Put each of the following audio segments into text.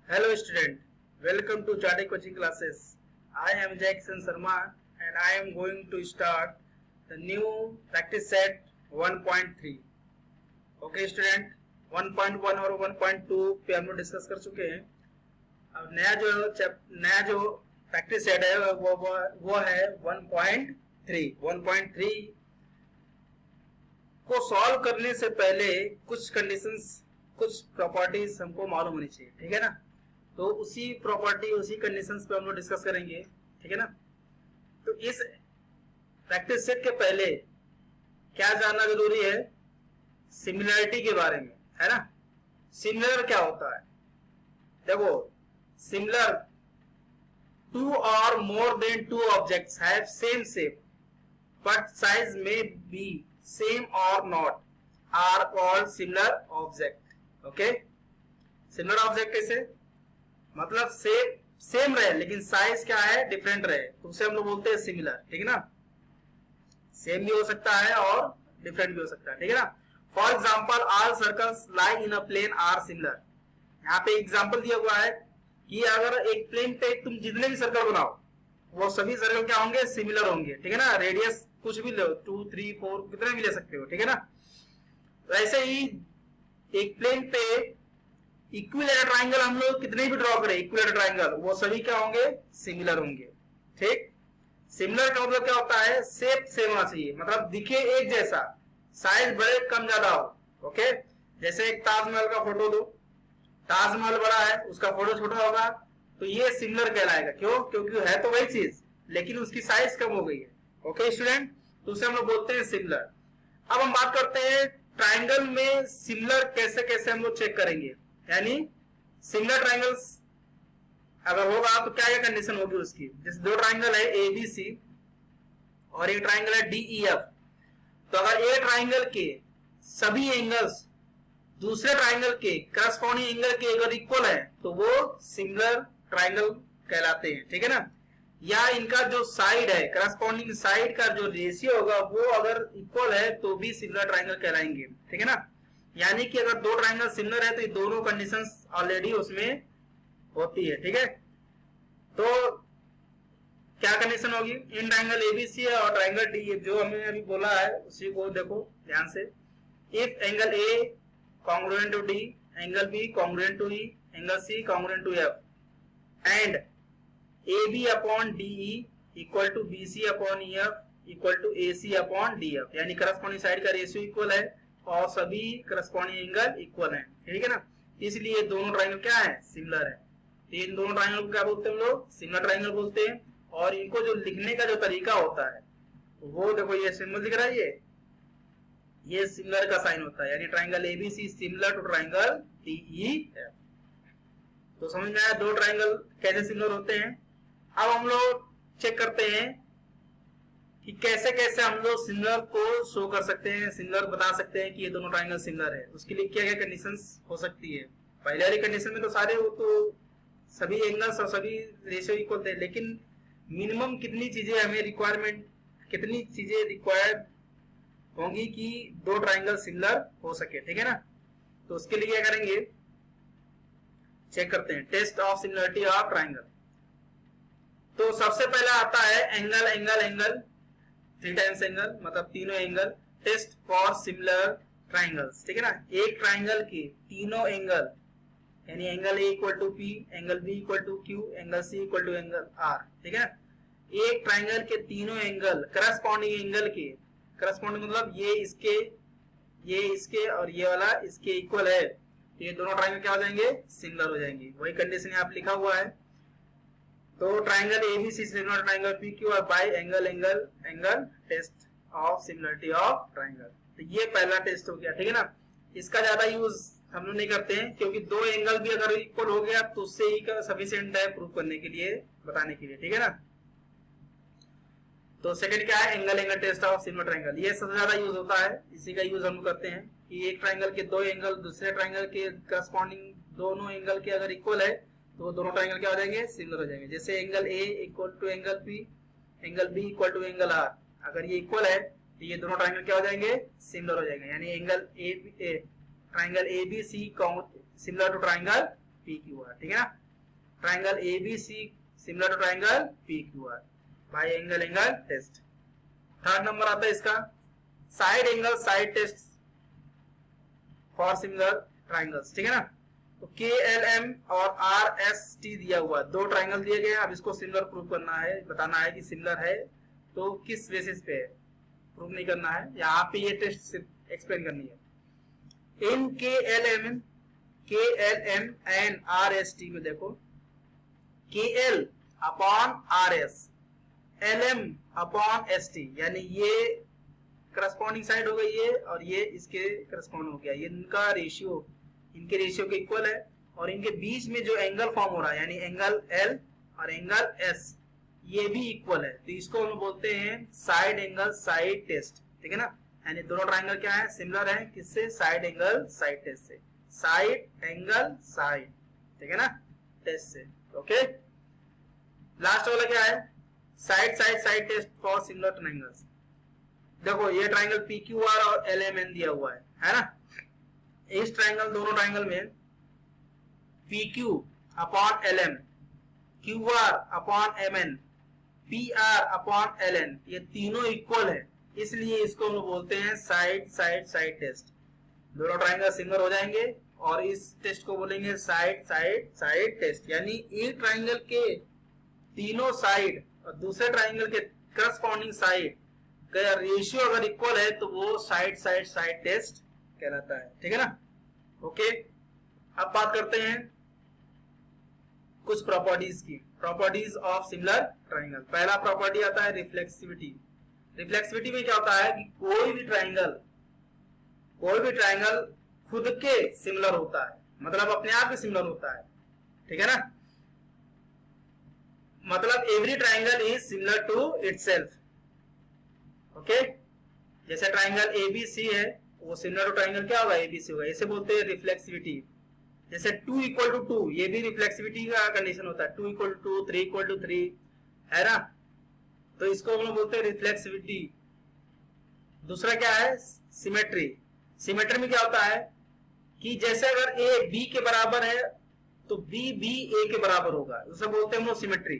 Hello student, welcome to Chartered Coaching Classes. I am Jackson Sharma and I am going to start the new practice set 1.3. Okay student, 1.1 और 1.2 पे हम लोग discuss कर चुके हैं. अब नया जो प्रैक्टिस सेट है वो है 1.3. 1.3 को सॉल्व करने से पहले कुछ कंडीशंस, कुछ प्रॉपर्टीज हमको मालूम होनी चाहिए, ठीक है ना. तो उसी प्रॉपर्टी, उसी कंडीशंस पे हम लोग डिस्कस करेंगे, ठीक है ना. तो इस प्रैक्टिस सेट के पहले क्या जानना जरूरी है? सिमिलरिटी के बारे में, है ना. सिमिलर क्या होता है? देखो, सिमिलर, टू और more than two objects have same shape but size में बी सेम और not are called similar object. Okay, similar object कैसे? मतलब सेम रहे लेकिन साइज क्या है, डिफरेंट रहे, तो उसे हम लोग बोलते हैं सिमिलर, ठीक है ना. सेम भी हो सकता है और डिफरेंट भी हो सकता है, ठीक है ना. For example, all circles lie in a plane are similar. यहाँ पे एग्जाम्पल दिया हुआ है कि अगर एक प्लेन पे तुम जितने भी सर्कल बनाओ वो सभी सर्कल क्या होंगे, सिमिलर होंगे, ठीक है ना. रेडियस कुछ भी लो, 2, 3, 4 कितने भी ले सकते हो, ठीक है ना. वैसे ही एक प्लेन पे इक्विलेटरल ट्राइंगल हम लोग कितने भी ड्रॉ करें, इक्विलेटरल ट्राइंगल, वो सभी क्या होंगे, सिमिलर होंगे. ठीक, सिमिलर का मतलब क्या होता है? शेप सेम होना चाहिए, मतलब दिखे एक जैसा, साइज बड़े कम ज्यादा हो. ओके, जैसे एक ताजमहल का फोटो लो, ताजमहल बड़ा है, उसका फोटो छोटा होगा, तो ये सिमिलर कहलाएगा. क्यों? क्योंकि है तो वही चीज लेकिन उसकी साइज कम हो गई है. ओके स्टूडेंट, तो उसे हम लोग बोलते हैं सिमिलर. अब हम बात करते हैं ट्राइंगल में सिमिलर कैसे कैसे हम लोग चेक करेंगे. यानी सिमिलर ट्राइंगल्स अगर होगा तो क्या क्या कंडीशन होगी उसकी. जैसे दो ट्राइंगल है ABC और एक ट्राइंगल है DEF. तो अगर ए ट्राइंगल के सभी एंगल्स दूसरे ट्राइंगल के करस्पॉन्डिंग एंगल के अगर इक्वल है तो वो सिमिलर ट्राइंगल कहलाते हैं, ठीक है ना. या इनका जो साइड है, करस्पॉन्डिंग साइड का जो रेशियो होगा वो अगर इक्वल है तो भी सिमिलर ट्राइंगल कहलाएंगे, ठीक है ना. यानी कि अगर दो ट्राइंगल सिमिलर है तो ये दोनों कंडीशंस ऑलरेडी उसमें होती है, ठीक है. तो क्या कंडीशन होगी? इन ट्राइंगल ABC है और ट्राइंगल DEF जो हमने अभी बोला है उसी को देखो ध्यान से. If angle A congruent to D, angle B congruent to E, angle C congruent to F, and AB upon DE equal to BC upon EF equal to AC upon DF. यानी करस्पॉन्डिंग साइड का ratio equal है और सभी corresponding angle equal है, ठीक है ना. इसलिए दोनों ट्राइंगल क्या है, सिमिलर है. इन दोनों ट्राइंगल को क्या बोलते हैं हम लोग? सिमिलर ट्राइंगल बोलते हैं. और इनको जो लिखने का जो तरीका होता है वो देखो, ये सिंबल दिख रहा है, ये सिमिलर का साइन होता है. यानी triangle ABC similar to triangle DEF. तो समझ में आया दो ट्राइंगल कैसे सिमिलर होते हैं. अब हम लोग चेक करते हैं कि कैसे कैसे हम लोग सिमिलर को शो कर सकते हैं, सिमिलर बता सकते हैं कि ये दोनों ट्राइंगल सिमिलर है. उसके लिए क्या क्या कंडीशंस हो सकती है. पहले वाली कंडीशन में तो सारे वो तो सभी एंगल्स और सभी रेशियो इक्वल थे, लेकिन मिनिमम कितनी चीजें हमें रिक्वायरमेंट, कितनी चीजें रिक्वायर्ड होंगी कि दो ट्राइंगल सिमिलर हो सके, ठीक है ना. तो उसके लिए क्या करेंगे, चेक करते हैं test of similarity of triangle. तो सबसे पहला आता है angle angle angle, 3 times angle, मतलब तीनों angle. Test for similar triangles, ठीक है ना. एक ट्राइंगल के तीनों एंगल, यानी angle A equal to P, angle B equal to Q, angle C equal to angle R, ठीक है ना. एक ट्राइंगल के तीनों एंगल करस्पॉन्डिंग एंगल के, करस्पॉन्डिंग मतलब ये इसके और ये वाला इसके इक्वल है, तो ये दोनों ट्राइंगल क्या हो जाएंगे, सिमिलर हो जाएंगे. वही कंडीशन यहाँ पे लिखा हुआ है. तो triangle ABC similar triangle PQ और by angle angle angle test of similarity of triangle. तो ये पहला टेस्ट हो गया, ठीक है ना. इसका ज्यादा यूज हम लोग नहीं करते हैं क्योंकि दो एंगल भी अगर इक्वल हो गया तो उससे ही सफिशिएंट है प्रूव करने के लिए, बताने के लिए, ठीक है ना. तो सेकंड क्या है, angle angle test of similar triangle. ये सबसे ज्यादा यूज होता है, इसी का यूज हम करते हैं कि एक ट्राइंगल के दो एंगल दूसरे ट्राइंगल के करस्पॉन्डिंग दोनों एंगल के अगर इक्वल है तो दोनों ट्राइंगल क्या हो जाएंगे, सिमिलर हो जाएंगे. जैसे angle A equal to angle P, angle B equal to angle R, अगर ये इक्वल है तो ये दोनों ट्राइंगल क्या हो जाएंगे, सिमिलर हो जाएंगे. यानी angle triangle ABC similar to triangle P Q R, ठीक है ना। Triangle A B C similar to triangle P Q R by angle angle test. Third number आता है इसका side angle side test for similar triangles, ठीक है ना। तो के एल एम और आर एस टी दिया हुआ, दो ट्राइंगल दिए गए हैं। अब इसको सिमिलर प्रूव करना है, बताना है कि सिमिलर है तो किस बेसिस पे है, प्रूव नहीं करना है, यहाँ पे ये टेस्ट एक्सप्लेन करनी है। इन K L M and R S T में देखो K L upon R S, L M upon S T, यानी ये करस्पॉन्डिंग साइड हो गई है और ये इसके करस्पॉन्ड हो गया, ये इनका रेशियो इनके रेशियो के इक्वल है। और इनके बीच में जो एंगल फॉर्म हो रहा है यानी एंगल एल और एंगल एस ये भी इक्वल है, तो इसको हम बोलते हैं साइड एंगल साइड टेस्ट, ठीक है ना। यानी दोनों ट्राइंगल क्या है, सिमिलर है, किससे, साइड एंगल साइड टेस्ट से, साइड एंगल साइड, ठीक है ना, टेस्ट से। ओके, लास्ट वाला क्या है, side side side test for similar triangles. देखो ये ट्राइंगल पी क्यू आर और एल एम एन दिया हुआ है ना। इस ट्राइंगल दोनों ट्राइंगल में P Q upon L M, Q R upon M N, P R upon L N, ये तीनों इक्वल है, इसलिए इसको हम बोलते हैं साइड साइड साइड टेस्ट। दोनों ट्राइंगल सिमिलर हो जाएंगे और इस टेस्ट को बोलेंगे साइड साइड साइड टेस्ट। यानी एक ट्राइंगल के तीनों साइड और दूसरे ट्राइंगल के करस्पॉन्डिंग साइड का रेशियो अगर इक्वल है तो वो साइड साइड साइड टेस्ट कहलाता है, ठीक है ना। ओके, अब बात करते हैं कुछ प्रॉपर्टीज की, प्रॉपर्टीज ऑफ सिमिलर ट्राइंगल। पहला प्रॉपर्टी आता है रिफ्लेक्सिविटी। रिफ्लेक्सिविटी में क्या होता है कि कोई भी ट्राइंगल खुद के सिमिलर होता है, मतलब अपने आप के सिमिलर होता है, ठीक है ना। मतलब every triangle is similar to itself. Okay, जैसे ट्राइंगल एबीसी है वो सिमिलर टू ट्राइंगल क्या होगा, एबीसी होगा, इसे बोलते हैं रिफ्लेक्सिविटी। जैसे 2 इक्वल टू 2 ये भी रिफ्लेक्सिविटी का कंडीशन होता है, 2 इक्वल टू 2, 3 इक्वल टू 3, है ना, तो इसको हम लोग बोलते हैं रिफ्लेक्सिविटी। दूसरा क्या है, सिमेट्री। सिमेट्री में क्या होता है कि जैसे अगर ए बी के बराबर है तो बी बी ए के बराबर होगा, उसे बोलते हैं हम लोग सिमेट्री।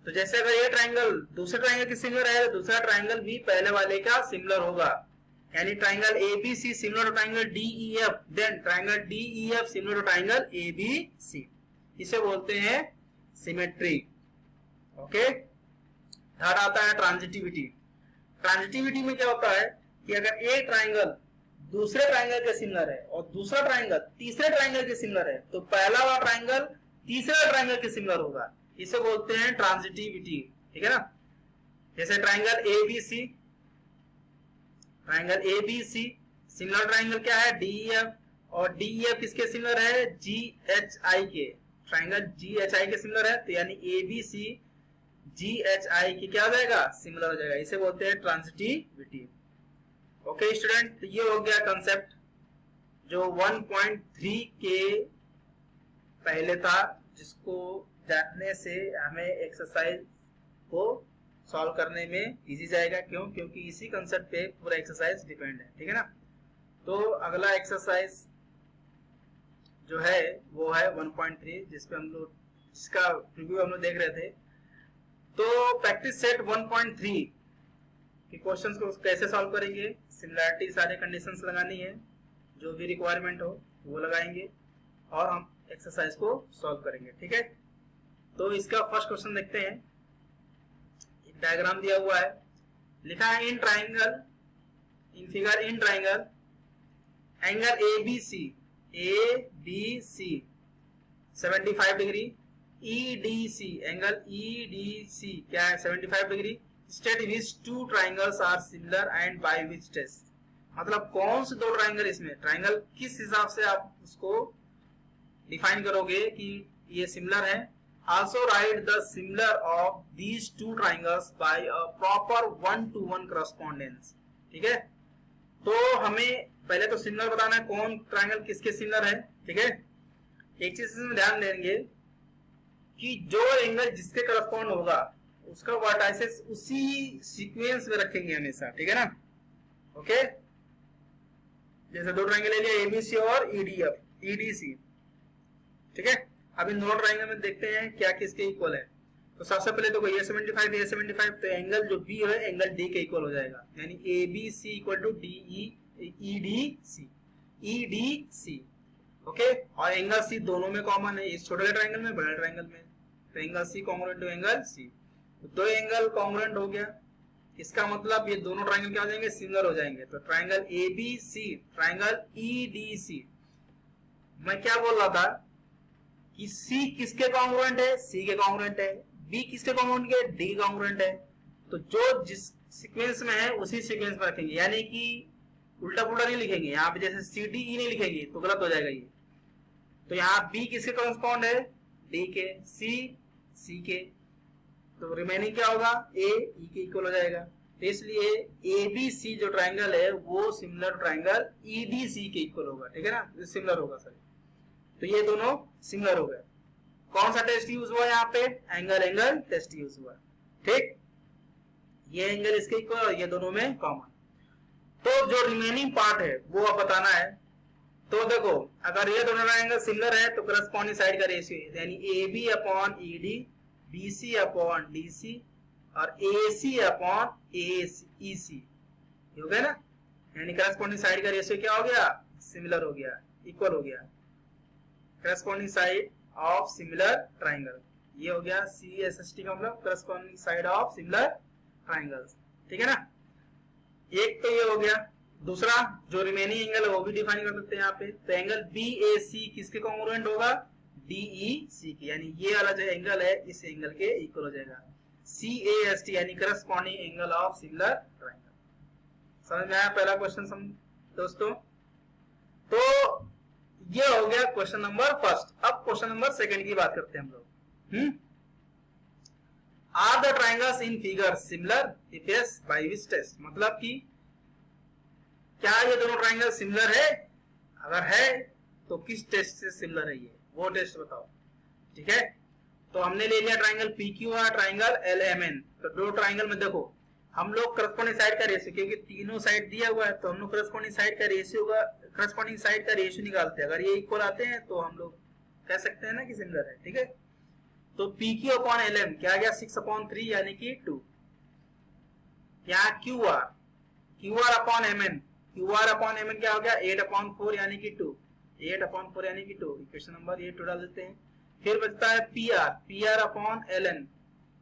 तो जैसे अगर ये ट्राइंगल दूसरे ट्राइंगल के सिमिलर है तो दूसरा ट्राइंगल भी पहले वाले का सिमिलर होगा। यानी triangle ABC similar to triangle DEF, then triangle DEF similar to triangle ABC, इसे बोलते हैं सिमेट्री। ओके, थर्ड आता है ट्रांजिटिविटी। ट्रांजिटिविटी में क्या होता है कि अगर एक ट्राइंगल दूसरे ट्राइंगल के सिमिलर है और दूसरा ट्राइंगल तीसरे ट्राइंगल के सिमिलर है तो पहला वाला ट्राइंगल तीसरे ट्राइंगल के सिमिलर होगा, इसे बोलते हैं ट्रांजिटिविटी, ठीक है ना। जैसे triangle ABC, triangle ABC similar triangle क्या है, डीईएफ, और डीईएफ किसके सिमिलर है, जीएचआई के, ट्राइंगल जीएचआई के सिमिलर है, तो यानी एबीसी जीएचआई की क्या हो जाएगा, सिमिलर हो जाएगा, इसे बोलते हैं ट्रांजिटिविटी। ओके स्टूडेंट, तो ये हो गया कंसेप्ट जो 1.3 के पहले था, जिसको जानने से हमें एक्सरसाइज को सॉल्व करने में इजी जाएगा। क्यों, क्योंकि इसी कंसेप्ट पे पूरा एक्सरसाइज डिपेंड है, ठीक है ना। तो अगला एक्सरसाइज जो है वो है 1.3, जिसपे हम लोग जिसका रिव्यू हम लोग देख रहे थे। तो प्रैक्टिस सेट 1.3 के क्वेश्चंस को कैसे सॉल्व करेंगे, सिमिलैरिटी सारे कंडीशंस लगानी है, जो भी रिक्वायरमेंट हो वो लगाएंगे और हम एक्सरसाइज को सॉल्व करेंगे, ठीक है। तो इसका फर्स्ट क्वेश्चन देखते हैं। डायग्राम दिया हुआ है, लिखा है in triangle, in figure in triangle angle ABC 75 degree, EDC angle EDC क्या है 75 degree, state which two triangles are similar and by which test. मतलब कौन से दो ट्राइंगल, इसमें ट्राइंगल किस हिसाब से आप उसको डिफाइन करोगे कि ये सिमिलर है। Also write the similar of these two triangles by a proper 1-to-1 correspondence, ठीक है। तो हमें पहले तो सिमिलर बताना है, कौन ट्राइंगल किसके सिमिलर है, ठीक है। एक चीज इसमें ध्यान देंगे कि जो एंगल जिसके करस्पॉन्ड होगा उसका वर्टाइसेस उसी सीक्वेंस में रखेंगे हमेशा, ठीक है ना। ओके, जैसे दो ट्राइंगल ले लिया एबीसी और ईडीएफ ईडीसी, ठीक है। अब इन दोनों ट्राइंगल में देखते हैं क्या किसके इक्वल है। तो सबसे पहले तो ये 75 तो एंगल जो बी है एंगल डी के इक्वल हो जाएगा, यानी A B C equal to D E D C. Okay, और एंगल सी दोनों में कॉमन है, इस छोटे ट्राइंगल में बड़े ट्राइंगल में। तो angle C congruent to angle C, तो दो एंगल कॉन्ग्रुएंट हो गया। इसका मतलब ये दोनों ट्राइंगल क्या हो जाएंगे, सिमिलर हो जाएंगे। तो triangle A B C, triangle E D C. मैं क्या बोल रहा था कि सी किसके कॉन्ग्रुएंट है, सी के कॉन्ग्रुएंट है। बी किसके कॉन्ग्रुएंट है, डी कॉन्ग्रुएंट है। तो जो जिस सीक्वेंस में है उसी सीक्वेंस में रखेंगे, यानी कि उल्टा पुल्टा नहीं लिखेंगे। यहाँ पे जैसे सी डी ई नहीं लिखेंगे तो गलत हो जाएगा ये। तो यहाँ बी किसके कॉरेस्पॉन्ड है, डी के, सी के। तो रिमेनिंग क्या होगा, ए ई के इक्वल हो जाएगा। तो इसलिए ए बी सी जो ट्राइंगल है वो similar triangle E D C के इक्वल होगा। ठीक है ना, सिमिलर होगा सर। तो ये दोनों सिमिलर हो गए। कौन सा टेस्ट यूज हुआ यहाँ पे, एंगल टेस्ट यूज हुआ। ठीक, ये एंगल इसके इक्वल और ये दोनों में कॉमन। तो जो रिमेनिंग पार्ट है वो अब बताना है। तो देखो, अगर ये दोनों एंगल सिमिलर है तो करस्पॉन्डिंग साइड का रेशियो, यानी A B upon E D, B C upon D C और ए सी अपॉन ई सी हो गया ना। यानी करस्पॉन्डिंग साइड का रेशियो क्या हो गया, सिमिलर हो गया, इक्वल हो गया। Corresponding side of similar triangle, ये हो गया CSST का मतलब corresponding side of similar triangles. ठीक है ना, एक तो ये हो गया। दूसरा जो रिमेनिंग एंगल है वो भी डिफाइन कर सकते हैं यहाँ पे। तो एंगल BAC किसके कॉन्ग्रुएंट होगा, DEC के, यानी ये वाला जो एंगल है इस एंगल के इक्वल हो जाएगा। CAST यानी corresponding angle of similar triangle. समझ में आया पहला क्वेश्चन दोस्तों। तो ये हो गया क्वेश्चन नंबर फर्स्ट। अब क्वेश्चन नंबर सेकंड की बात करते हैं हम लोग। Are the triangles in figure similar, if yes by which test. मतलब कि क्या ये दोनों ट्राइंगल सिमिलर है, अगर है तो किस टेस्ट से सिमिलर है ये, वो टेस्ट बताओ। ठीक है, तो हमने ले लिया ट्राइंगल PQR, ट्राइंगल LMN। तो दो ट्राइंगल में देखो हम लोग करस्पॉन्डिंग साइड का रेशियो, क्योंकि तीनों साइड दिया हुआ है तो हम लोग करस्पॉन्डिंग साइड का रेशियो निकालते हैं। अगर ये इक्वल आते हैं तो हम लोग कह सकते हैं ना कि सिमिलर है। ठीक है, तो PQ अपॉन LM क्या आ गया, 6/3 यानी कि 2। यहाँ QR अपॉन MN क्या हो गया, 8/4 यानी कि 2। 8/4 यानी कि 2। इक्वेशन नंबर ये 2 डाल देते हैं। फिर बचता है PR अपॉन LN।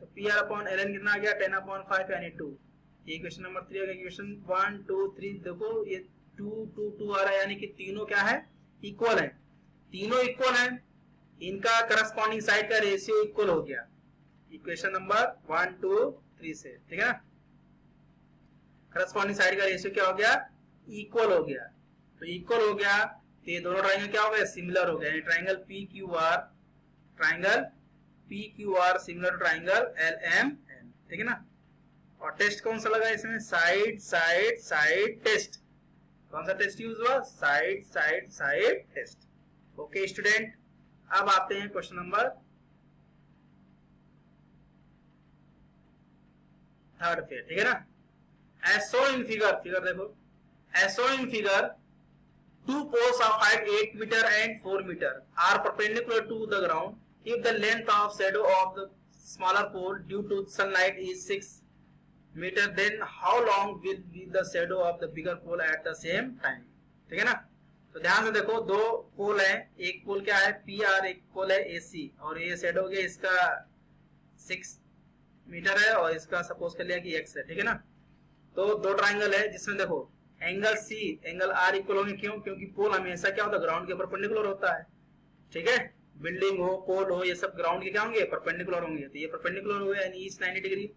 तो PR अपॉन LN कितना आ गया, 10/5 यानी 2। ये इक्वेशन नंबर 3 हो गया। इक्वेशन 1 2 3 देखो ये 2 2 2 आ रहा है, यानी कि तीनों क्या है, इक्वल है। तीनों इक्वल है, इनका करस्पॉन्डिंग साइड का रेशियो इक्वल हो गया इक्वेशन नंबर 1 2 3 से। ठीक है ना, करस्पॉन्डिंग साइड का रेशियो क्या हो गया, इक्वल हो गया। तो इक्वल हो गया तो ये दोनों ट्राइंगल क्या हो गए, सिमिलर हो गए। Triangle PQR similar triangle LMN। ठीक है ना, और टेस्ट कौन सा लगा इसमें, साइड टेस्ट। कौन सा टेस्ट यूज हुआ, साइड टेस्ट। ओके स्टूडेंट, अब आते हैं क्वेश्चन नंबर थर्ड पे। ठीक है ना, as shown in figure देखो, as shown in figure, two poles of height 8 meter and 4 meter are perpendicular to the ground. If the length of shadow of the smaller pole due to sunlight is 6 meter, then how long will be the shadow of the bigger pole at the same time? ठीक है ना, तो ध्यान से देखो, दो पोल है, एक पोल क्या है PR, एक पोल है AC, और ये शेडो हो गया इसका 6 मीटर है और इसका सपोज कर लिया कि X है। ठीक है ना, तो दो ट्राइंगल है जिसमें देखो angle C angle R equal होंगे। क्यों, क्योंकि पोल हमेशा क्या होता है, ग्राउंड के परपेंडिकुलर होता है। ठीक है, बिल्डिंग हो, पोल हो, ये सब ग्राउंड के क्या होंगे, परपेंडिकुलर होंगे। तो ये परपेंडिकुलर हुए यानी ईस्ट 90 डिग्री,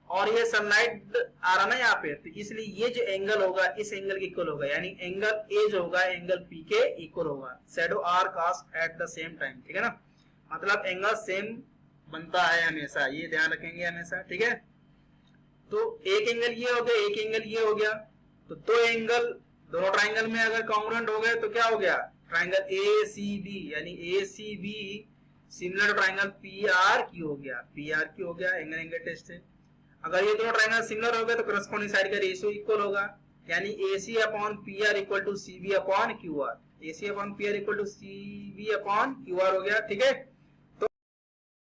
और ये सनलाइट आ रहा ना यहाँ पे, तो इसलिए ये जो एंगल होगा इस एंगल के इक्वल होगा, यानी एंगल ए जो होगा एंगल P के इक्वल होगा। Shadow R cast at the same time. ठीक है ना, मतलब एंगल सेम बनता है हमेशा, ये ध्यान रखेंगे हमेशा। ठीक है, तो एक एंगल ये हो गया, एक एंगल ये हो गया। तो दो एंगल दोनों ट्राइंगल में अगर कॉन्ग्रुएंट हो गए तो क्या हो गया, ट्राइंगल ACB यानी ACB सिमिलर ट्राइंगल PRQ हो गया, PRQ हो गया। एंगल टेस्ट है। अगर ये दोनों ट्राइंगल सिमिलर हो गए तो करस्पॉन्डिंग साइड का रेशियो इक्वल होगा, यानी AC upon PR equal to CB upon QR। AC upon PR equal to CB upon QR हो गया। ठीक है,